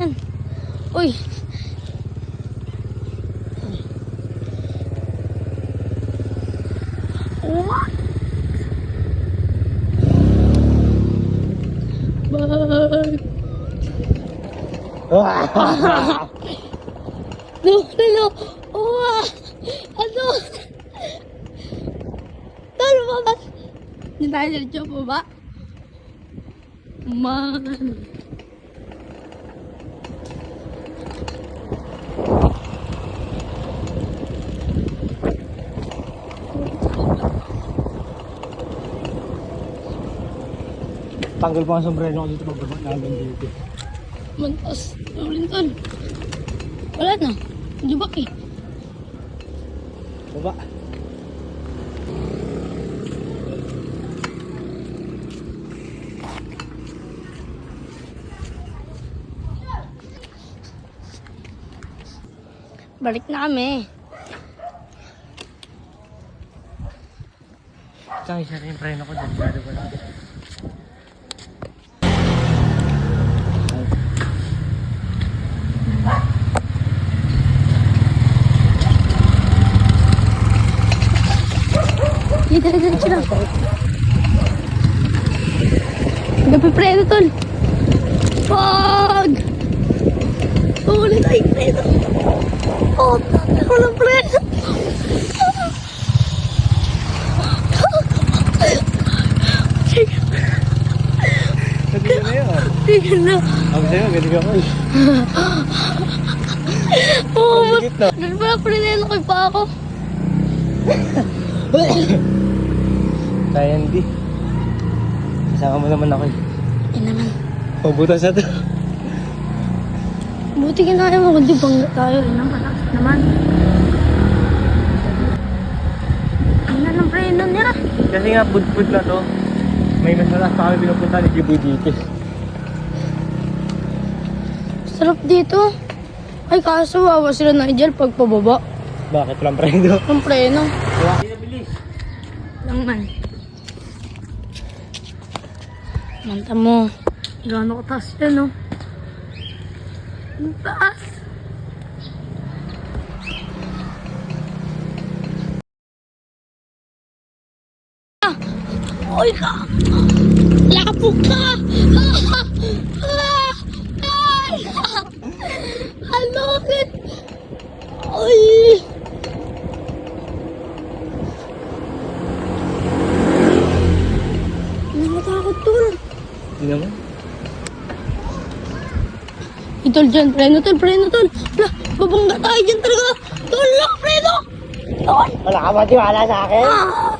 Yan. Uy. What? Bag. Hello. Oh. Ano? Talo ba ba? Hindi tayo diretso po ba? Man. Tanggal pa ang sombrero ko dito pagbaba namin dito. Mantas. Ulinton. Wala na. Jubak eh. Baba. Balik na kami. Tsaka isa rin yung preno ko dyan. Gado ko lang. Diretso lang. Napipreno tol. Pag! Ulit ay preno. Oh, walang preno. Sige na yun. Sige na. Ako sa'yo, galing ako eh. Oo, Ligit na. doon pala preno kay pa ako. Kaya hindi. Kasama mo naman ako eh. Yan naman. Pabutas na to. Buti kinaya mo kundi bangga tayo. Yan naman. Ano na ng preno nila? Kasi nga budpud na to. May nasalas pa kami pinupunta ni Jiboy dito. Sarap dito. Ay kaso wawa sila Nigel pag pababa. Bakit walang preno? Ang preno. Wala. Bilis. Lang man. Manta mo. Gano'n ka taas yan, no? Ang taas. Ah! Uy ka! Lapok ka! Halokit! Uy! Nakatakot tol. Hindi naman. Itol dyan, preno tol. Wala, babangga tayo dyan talaga. Tol, lang, preno! Tol! Wala ka ba tiwala sa akin? Ah!